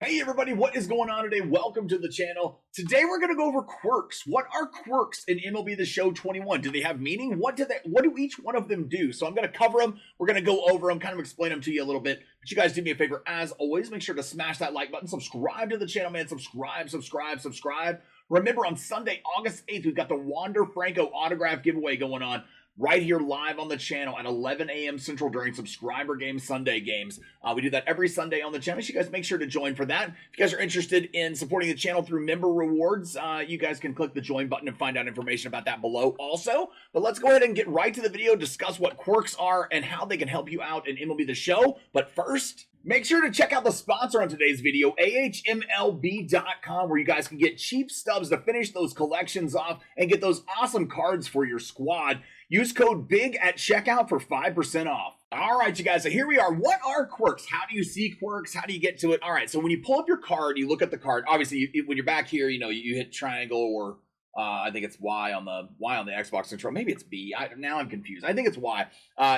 Hey everybody, what is going on today? Welcome to the channel. Today we're going to go over quirks. What are quirks in MLB The Show 21? Do they have meaning? What do each one of them do? So I'm going to cover them. We're going to go over them, kind of explain them to you a little bit. But you guys do me a favor, as always, make sure to smash that like button, subscribe to the channel, man. Subscribe. Remember, on Sunday, August 8th, we've got the Wander Franco autograph giveaway going on right here live on the channel at 11 a.m. Central during subscriber games, Sunday games. We do that every Sunday on the channel, so you guys make sure to join for that. If you guys are interested in supporting the channel through member rewards, you guys can click the join button and find out information about that below also. But let's go ahead and get right to the video, discuss what quirks are and how they can help you out in MLB The Show. But first, make sure to check out the sponsor on today's video, ahmlb.com, where you guys can get cheap stubs to finish those collections off and get those awesome cards for your squad. Use code BIG at checkout for 5% off. All right, you guys, so here we are. What are quirks? How do you see quirks? How do you get to it? All right, so when you pull up your card, you look at the card. Obviously, when you're back here, you hit triangle or I think it's Y on the Xbox control. Maybe it's B. Now I'm confused. I think it's Y.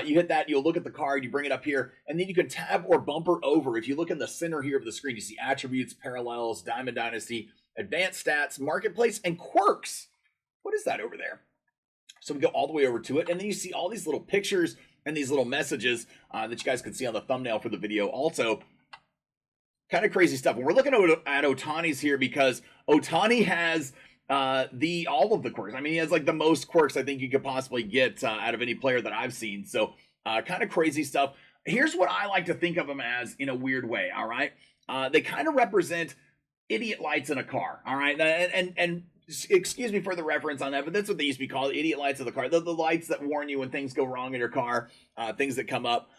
You hit that, you'll look at the card, you bring it up here, and then you can tab or bumper over. If you look in the center here of the screen, you see attributes, parallels, Diamond Dynasty, advanced stats, marketplace, and quirks. What is that over there? So we go all the way over to it, and then you see all these little pictures and these little messages that you guys can see on the thumbnail for the video. Also, kind of crazy stuff. And we're looking at Ohtani's here because Ohtani has all of the quirks. I mean, he has like the most quirks I think you could possibly get out of any player that I've seen. So kind of crazy stuff. Here's what I like to think of them as in a weird way. All right. They kind of represent idiot lights in a car. All right. And excuse me for the reference on that, but that's what they used to be called, idiot lights of the car. The lights that warn you when things go wrong in your car, things that come up.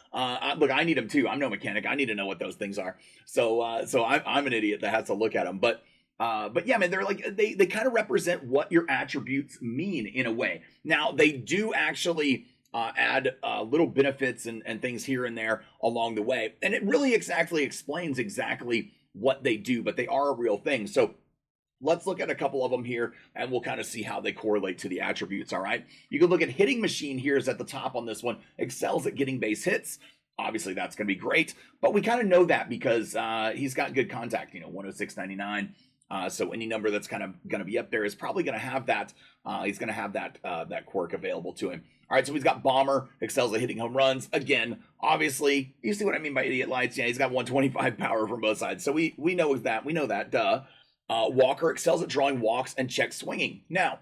Look, I need them too. I'm no mechanic. I need to know what those things are. So I'm an idiot that has to look at them. But yeah, man, they're like, they kind of represent what your attributes mean in a way. Now, they do actually add little benefits and things here and there along the way. And it really exactly explains exactly what they do, but they are a real thing. So let's look at a couple of them here, and we'll kind of see how they correlate to the attributes, all right? You can look at hitting machine here is at the top on this one. Excels at getting base hits. Obviously, that's going to be great, but we kind of know that because he's got good contact, 106.99. So any number that's kind of going to be up there is probably going to have that. He's going to have that quirk available to him. All right, so he's got bomber, excels at hitting home runs. Again, obviously, you see what I mean by idiot lights? Yeah, he's got 125 power from both sides. So we know that. We know that, duh. Walker excels at drawing walks and check swinging. Now,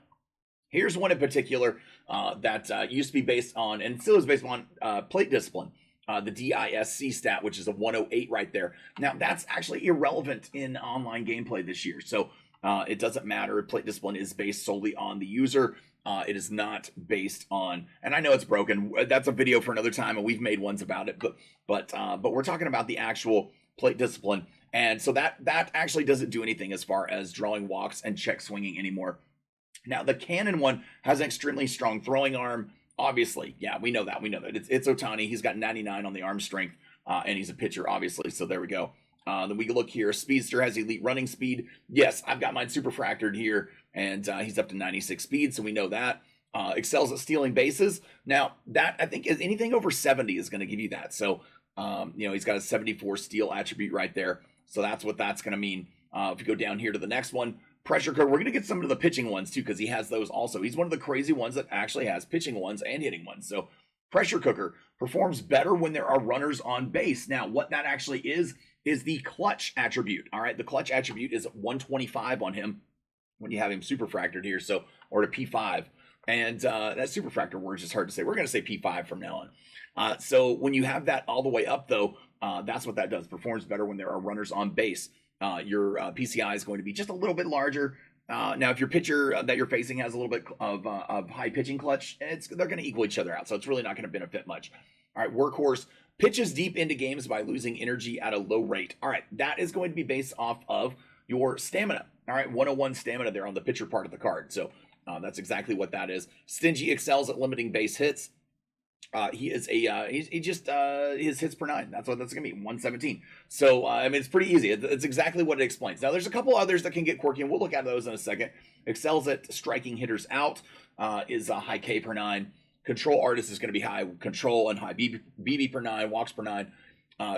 here's one in particular that used to be based on, and still is based on, plate discipline. The DISC stat, which is a 108 right there. Now, that's actually irrelevant in online gameplay this year. So it doesn't matter. Plate discipline is based solely on the user. It is not based on, and I know it's broken. That's a video for another time, and we've made ones about it. But we're talking about the actual plate discipline. And so that actually doesn't do anything as far as drawing walks and check swinging anymore. Now, the cannon one has an extremely strong throwing arm. Obviously, yeah, we know that. It's Ohtani. He's got 99 on the arm strength, and he's a pitcher, obviously. So there we go. Then we can look here. Speedster has elite running speed. Yes, I've got mine super fractured here, and he's up to 96 speed, so we know that. Excels at stealing bases. Now, that I think is anything over 70 is going to give you that. So, he's got a 74 steal attribute right there. So that's what that's going to mean. If you go down here to the next one, pressure cooker. We're going to get some of the pitching ones too, because he has those also. He's one of the crazy ones that actually has pitching ones and hitting ones. So pressure cooker performs better when there are runners on base. Now, what that actually is the clutch attribute. All right, the clutch attribute is 125 on him when you have him super fractured here. So, or to P5. And that super fracture word is just hard to say. We're going to say P5 from now on. So when you have that all the way up, though, that's what that does. Performs better when there are runners on base. Your PCI is going to be just a little bit larger. Now, if your pitcher that you're facing has a little bit of high pitching clutch, they're going to equal each other out. So it's really not going to benefit much. All right, workhorse pitches deep into games by losing energy at a low rate. All right, that is going to be based off of your stamina. All right, 101 stamina there on the pitcher part of the card. So that's exactly what that is. Stingy excels at limiting base hits. He is his hits per 9. That's what that's gonna be, 117. So I mean, it's pretty easy. It's exactly what it explains. Now there's a couple others that can get quirky, and we'll look at those in a second. Excels at striking hitters out. Is a high K per 9. Control artist is going to be high control and high BB per 9, walks per 9.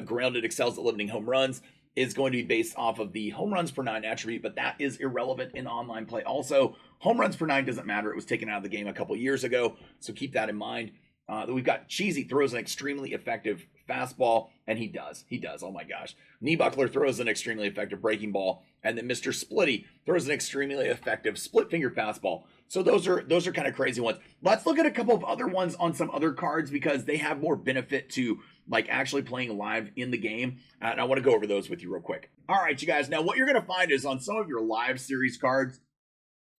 Grounded excels at limiting home runs. is going to be based off of the home runs per 9 attribute, but that is irrelevant in online play. Also, home runs per 9 doesn't matter. It was taken out of the game a couple years ago, so keep that in mind. We've got Cheesy throws an extremely effective fastball, and he does. Oh my gosh. Knee Buckler throws an extremely effective breaking ball, and then Mr. Splitty throws an extremely effective split finger fastball. So those are kind of crazy ones. Let's look at a couple of other ones on some other cards because they have more benefit to like actually playing live in the game. And I want to go over those with you real quick. All right, you guys. Now what you're going to find is on some of your live series cards,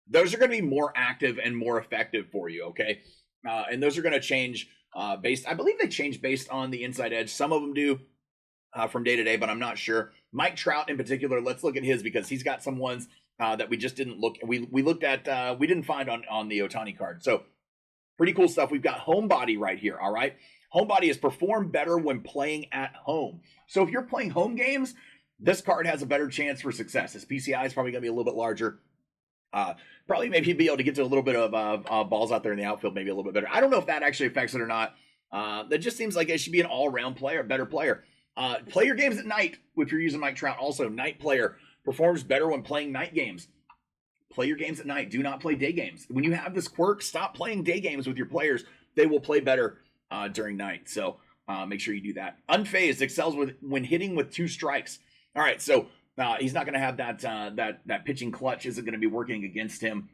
those are going to be more active and more effective for you. Okay. And those are going to change based, I believe they change based on the inside edge. Some of them do from day to day, but I'm not sure. Mike Trout in particular, let's look at his because he's got some ones that we just didn't look. We looked at, we didn't find on the Ohtani card. So pretty cool stuff. We've got Homebody right here. All right. Homebody is perform better when playing at home. So if you're playing home games, this card has a better chance for success. His PCI is probably going to be a little bit larger. Probably maybe be able to get to a little bit of balls out there in the outfield, maybe a little bit better. I don't know if that actually affects it or not. That just seems like it should be an all-around player, better player. Play your games at night if you're using Mike Trout. Also, night player performs better when playing night games. Play your games at night. Do not play day games. When you have this quirk, stop playing day games with your players. They will play better during night. So make sure you do that. Unfazed excels when hitting with 2 strikes. All right, so he's not going to have that pitching clutch isn't going to be working against him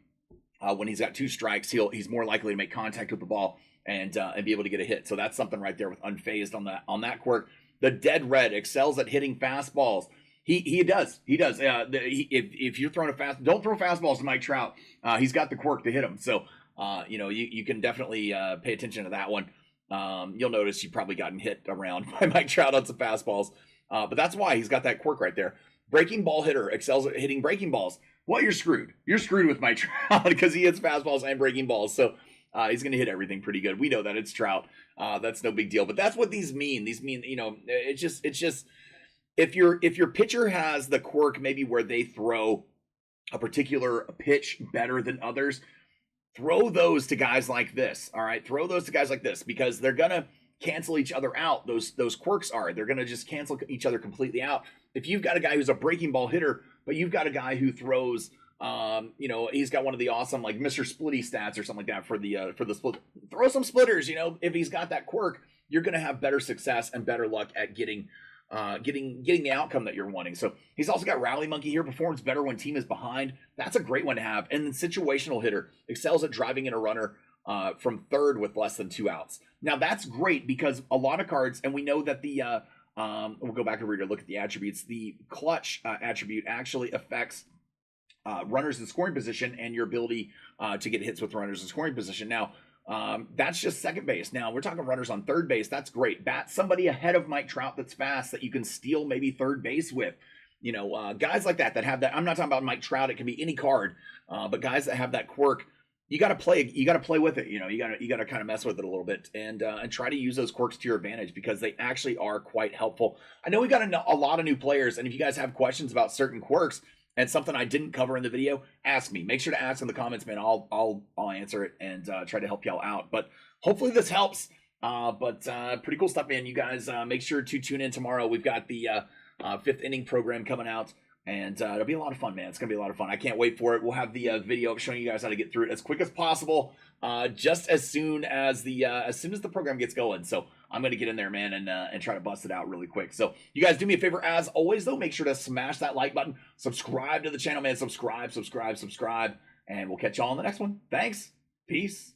when he's got 2 strikes. He's more likely to make contact with the ball and be able to get a hit. So that's something right there with unfazed on that quirk. The Dead Red excels at hitting fastballs. He does. If you're throwing a don't throw fastballs to Mike Trout. He's got the quirk to hit them. So you can definitely pay attention to that one. You'll notice you've probably gotten hit around by Mike Trout on some fastballs. But that's why he's got that quirk right there. Breaking ball hitter excels at hitting breaking balls. Well, you're screwed. You're screwed with Mike Trout because he hits fastballs and breaking balls. So he's going to hit everything pretty good. We know that it's Trout. That's no big deal. But that's what these mean. These mean, it's just if your pitcher has the quirk maybe where they throw a particular pitch better than others, throw those to guys like this. All right, throw those to guys like this because they're gonna cancel each other out. Those quirks they're gonna just cancel each other completely out. If you've got a guy who's a breaking ball hitter, but you've got a guy who throws, he's got one of the awesome like Mr. Splitty stats or something like that for the split. Throw some splitters. If he's got that quirk, you're gonna have better success and better luck at getting the outcome that you're wanting. So he's also got Rally Monkey here, performs better when team is behind. That's a great one to have. And then Situational hitter excels at driving in a runner from third with less than 2 outs. Now that's great because a lot of cards, and we know that we'll go back over here to look at the attributes. The clutch attribute actually affects runners in scoring position and your ability to get hits with runners in scoring position. Now, that's just second base. Now we're talking runners on third base. That's great. Bat somebody ahead of Mike Trout that's fast that you can steal maybe third base with. Guys like that have that. I'm not talking about Mike Trout. It can be any card, but guys that have that quirk, you got to play with it. You got to kind of mess with it a little bit and try to use those quirks to your advantage because they actually are quite helpful. I know we got a lot of new players, and if you guys have questions about certain quirks and something I didn't cover in the video, ask me. Make sure to ask in the comments, man. I'll answer it and try to help y'all out. But hopefully this helps. But pretty cool stuff, man. You guys make sure to tune in tomorrow. We've got the 5th inning program coming out. And it'll be a lot of fun, man. It's going to be a lot of fun. I can't wait for it. We'll have the video showing you guys how to get through it as quick as possible, just as soon as the program gets going. So I'm going to get in there, man, and try to bust it out really quick. So you guys do me a favor. As always, though, make sure to smash that like button. Subscribe to the channel, man. Subscribe. And we'll catch y'all on the next one. Thanks. Peace.